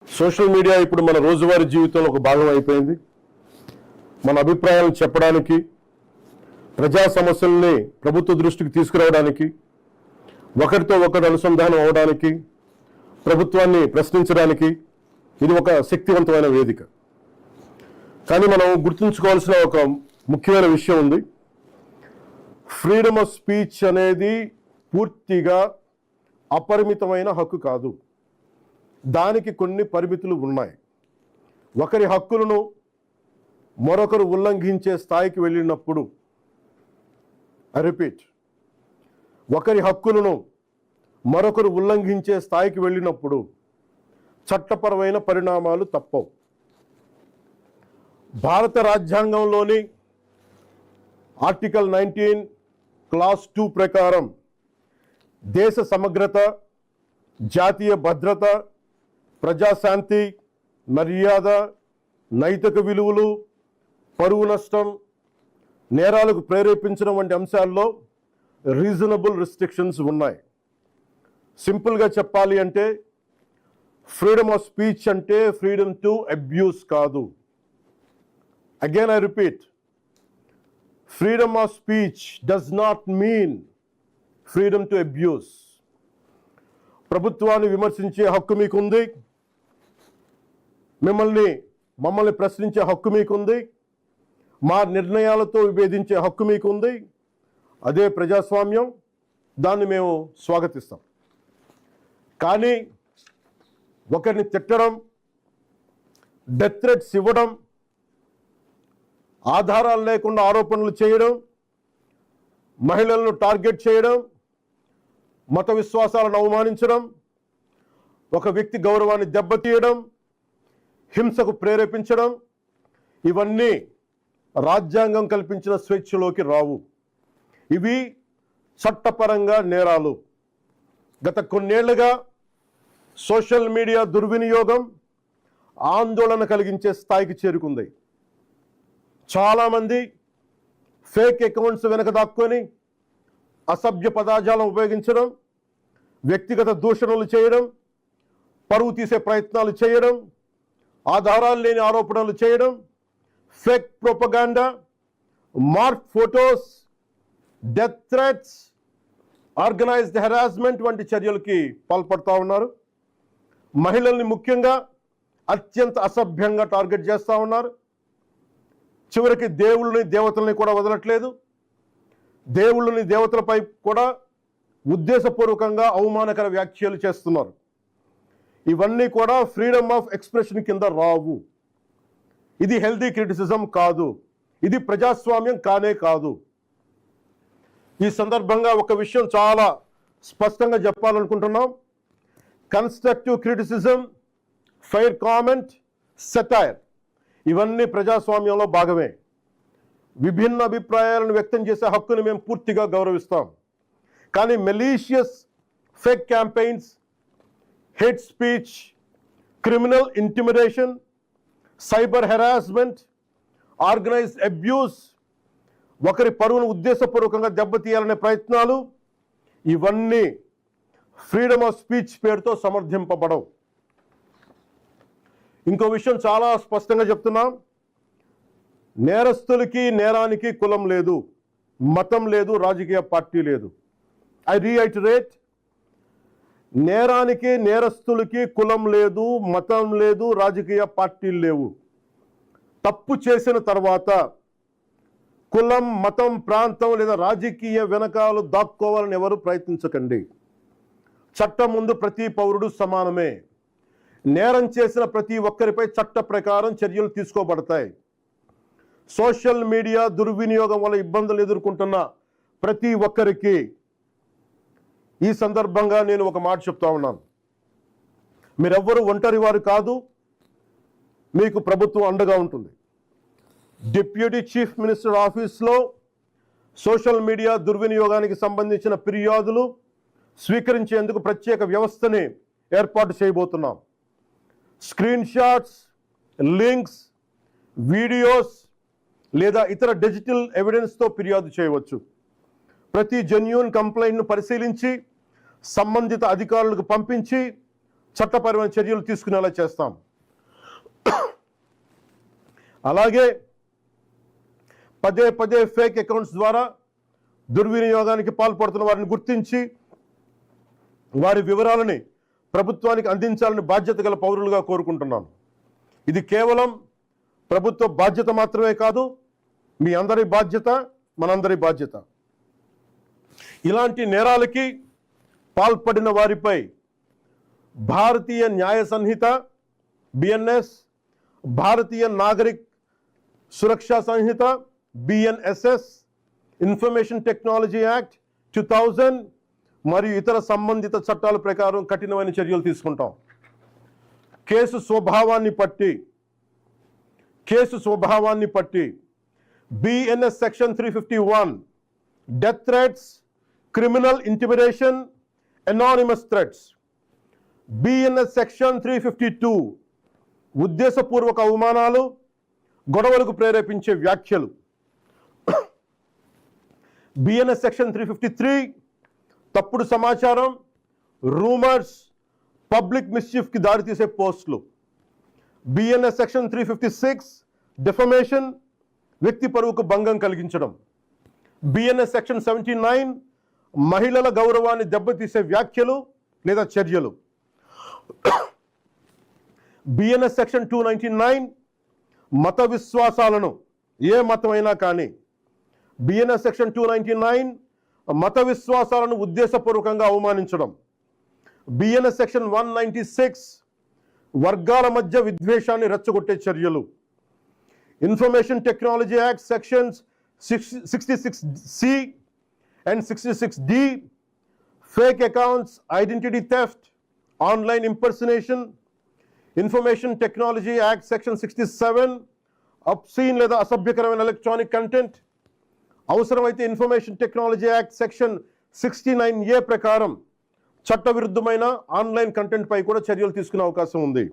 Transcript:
Social media ఇప్పుడు మన రోజువారీ జీవితంలో ఒక భాగం అయిపోయింది. మన అభిప్రాయాలను చెప్పడానికి, ప్రజా సమస్యల్ని ప్రభుత్వ దృష్టికి తీసుకురావడానికి, ఒకరితో ఒకరు అనుసంధానం అవడానికి, ప్రభుత్వాన్ని ప్రశ్నించడానికి ఇది ఒక శక్తివంతమైన వేదిక. కానీ మనం గుర్తుంచుకోవాల్సిన ఒక ముఖ్యమైన విషయం ఉంది. ఫ్రీడమ్ ఆఫ్ స్పీచ్ అనేది పూర్తిగా అపరిమితమైన హక్కు కాదు. దానికి కొన్ని పరిమితులు ఉన్నాయి. ఒకరి హక్కులను మరొకరు ఉల్లంఘించే స్థాయికి వెళ్ళినప్పుడు, ఐ రిపీట్, ఒకరి హక్కులను మరొకరు ఉల్లంఘించే స్థాయికి వెళ్ళినప్పుడు చట్టపరమైన పరిణామాలు తప్పవు. భారత రాజ్యాంగంలోని ఆర్టికల్ 19 క్లాస్ 2 ప్రకారం దేశ సమగ్రత, జాతీయ భద్రత, ప్రజాశాంతి, మర్యాద, నైతిక విలువలు, పరువు నష్టం, నేరాలకు ప్రేరేపించడం వంటి అంశాల్లో రీజనబుల్ రిస్ట్రిక్షన్స్ ఉన్నాయి. సింపుల్గా చెప్పాలి అంటే ఫ్రీడమ్ ఆఫ్ స్పీచ్ అంటే ఫ్రీడమ్ టు అబ్యూస్ కాదు. Again I repeat, freedom of speech does not mean freedom to abuse. ప్రభుత్వాన్ని విమర్శించే హక్కు మీకుంది, మమ్మల్ని ప్రశ్నించే హక్కు మీకుంది, మా నిర్ణయాలతో విభేదించే హక్కు మీకుంది. అదే ప్రజాస్వామ్యం, దాన్ని మేము స్వాగతిస్తాం. కానీ ఒకరిని తిట్టడం, డెత్ థ్రెట్స్ ఇవ్వడం, ఆధారాలు లేకుండా ఆరోపణలు చేయడం, మహిళలను టార్గెట్ చేయడం, మత విశ్వాసాలను అవమానించడం, ఒక వ్యక్తి గౌరవాన్ని దెబ్బతీయడం, హింసకు ప్రేరేపించడం, ఇవన్నీ రాజ్యాంగం కల్పించిన స్వేచ్ఛలోకి రావు. ఇవి చట్టపరంగా నేరాలు. గత కొన్నేళ్లుగా సోషల్ మీడియా దుర్వినియోగం ఆందోళన కలిగించే స్థాయికి చేరుకుంది. చాలామంది ఫేక్ అకౌంట్స్ వెనక దాక్కొని అసభ్య పదజాలం ఉపయోగించడం, వ్యక్తిగత దూషణలు చేయడం, పరువు తీసే ప్రయత్నాలు చేయడం, ఆధారాలు లేని ఆరోపణలు చేయడం, fake propaganda, mark photos, death threats, organised harassment వంటి చర్యలకి పాల్పడుతూ ఉన్నారు. మహిళల్ని ముఖ్యంగా అత్యంత అసభ్యంగా టార్గెట్ చేస్తూ ఉన్నారు. చివరికి దేవుళ్ళని, దేవతల్ని కూడా వదలట్లేదు. దేవుళ్ళని, దేవతలపై కూడా ఉద్దేశపూర్వకంగా అవమానకర వ్యాఖ్యలు చేస్తున్నారు. ఇవన్నీ కూడా ఫ్రీడమ్ ఆఫ్ ఎక్స్ప్రెషన్ కింద రావు. ఇది హెల్దీ క్రిటిసిజం కాదు. ఇది ప్రజాస్వామ్యం కానే కాదు. ఈ సందర్భంగా ఒక విషయం చాలా స్పష్టంగా చెప్పాలనుకుంటున్నాం. Constructive criticism, fair comment, satire ఇవన్నీ ప్రజాస్వామ్యంలో భాగమే. విభిన్న అభిప్రాయాలను వ్యక్తం చేసే హక్కును మేము పూర్తిగా గౌరవిస్తాం. కానీ malicious fake campaigns, hate speech, criminal intimidation, cyber harassment, organised abuse, ఒకరి పరువును ఉద్దేశపూర్వకంగా దెబ్బతీయాలనే ప్రయత్నాలు, ఇవన్నీ ఫ్రీడమ్ ఆఫ్ స్పీచ్ పేరుతో సమర్థింపబడవు. ఇంకో విషయం చాలా స్పష్టంగా చెప్తున్నాం. నేరస్తులకి, నేరానికి కులం లేదు, మతం లేదు, రాజకీయ పార్టీ లేదు. ఐ రీఐటరేట్, నేరానికి, నేరస్తులకి కులం లేదు, మతం లేదు, రాజకీయ పార్టీలు లేవు. తప్పు చేసిన తర్వాత కులం, మతం, ప్రాంతం లేదా రాజకీయ వెనకాలు దాక్కోవాలని ఎవరు ప్రయత్నించకండి. చట్టం ముందు ప్రతి పౌరుడు సమానమే. నేరం చేసిన ప్రతి ఒక్కరిపై చట్ట ప్రకారం చర్యలు తీసుకోబడతాయి. సోషల్ మీడియా దుర్వినియోగం వల్ల ఇబ్బందులు ఎదుర్కొంటున్న ప్రతి ఒక్కరికి ఈ సందర్భంగా నేను ఒక మాట చెప్తా ఉన్నాను. మీరెవ్వరూ ఒంటరి వారు కాదు. మీకు ప్రభుత్వం అండగా ఉంటుంది. డిప్యూటీ చీఫ్ మినిస్టర్ ఆఫీస్లో సోషల్ మీడియా దుర్వినియోగానికి సంబంధించిన ఫిర్యాదులు స్వీకరించేందుకు ప్రత్యేక వ్యవస్థని ఏర్పాటు చేయబోతున్నాం. స్క్రీన్ షాట్స్, లింక్స్, వీడియోస్ లేదా ఇతర డిజిటల్ ఎవిడెన్స్తో ఫిర్యాదు చేయవచ్చు. ప్రతి జెన్యూన్ కంప్లైంట్ను పరిశీలించి సంబంధిత అధికారులకు పంపించి చట్టపరమైన చర్యలు తీసుకునేలా చేస్తాం. అలాగే పదే పదే ఫేక్ అకౌంట్స్ ద్వారా దుర్వినియోగానికి పాల్పడుతున్న వారిని గుర్తించి వారి వివరాలని ప్రభుత్వానికి అందించాలని బాధ్యత గల పౌరులుగా కోరుకుంటున్నాను. ఇది కేవలం ప్రభుత్వ బాధ్యత మాత్రమే కాదు, మీ అందరి బాధ్యత, మనందరి బాధ్యత. ఇలాంటి నేరాలకి పాల్పడిన వారిపై భారతీయ న్యాయ సంహిత బిఎన్ఎస్, భారతీయ నాగరిక్ సురక్షా సంహిత బిఎన్ఎస్ఎస్, ఇన్ఫర్మేషన్ టెక్నాలజీ యాక్ట్ 2000 మరియు ఇతర సంబంధిత చట్టాల ప్రకారం కఠినమైన చర్యలు తీసుకుంటాం. కేసు స్వభావాన్ని బట్టి BNS section 351 death threats, criminal intimidation, anonymous threats. BNS section 352 ఉద్దేశపూర్వక అవమానాలు, గొడవలకు ప్రేరేపించే వ్యాఖ్యలు. బిఎన్ఎస్ సెక్షన్ 353 తప్పుడు సమాచారం, రూమర్స్, పబ్లిక్ మిస్చీఫ్కి దారితీసే పోస్టులు. బిఎన్ఎస్ సెక్షన్ 356 డిఫమేషన్, వ్యక్తి పరువుకు భంగం కలిగించడం. బిఎన్ఎస్ సెక్షన్ 79 మహిళల గౌరవాన్ని దెబ్బతీసే వ్యాఖ్యలు లేదా చర్యలు. బిఎన్ఎస్ సెక్షన్ 299 మత విశ్వాసాలను, ఏ మతమైనా కానీ, బిఎన్ఎస్ సెక్షన్ 299 మత విశ్వాసాలను ఉద్దేశపూర్వకంగా అవమానించడం. బిఎన్ఎస్ సెక్షన్ 196 వర్గాల మధ్య విద్వేషాన్ని రెచ్చగొట్టే చర్యలు. Information technology act sections 66C and 66D fake accounts, identity theft, online impersonation. Information technology act section 67 obscene లేదా అసభ్యకరమైన ఎలక్ట్రానిక్ కంటెంట్. అవసరమైతే information technology act section 69A ప్రకారం చట్టవిరుద్ధమైన ఆన్లైన్ కంటెంట్ పై కూడా చర్యలు తీసుకునే అవకాశం ఉంది.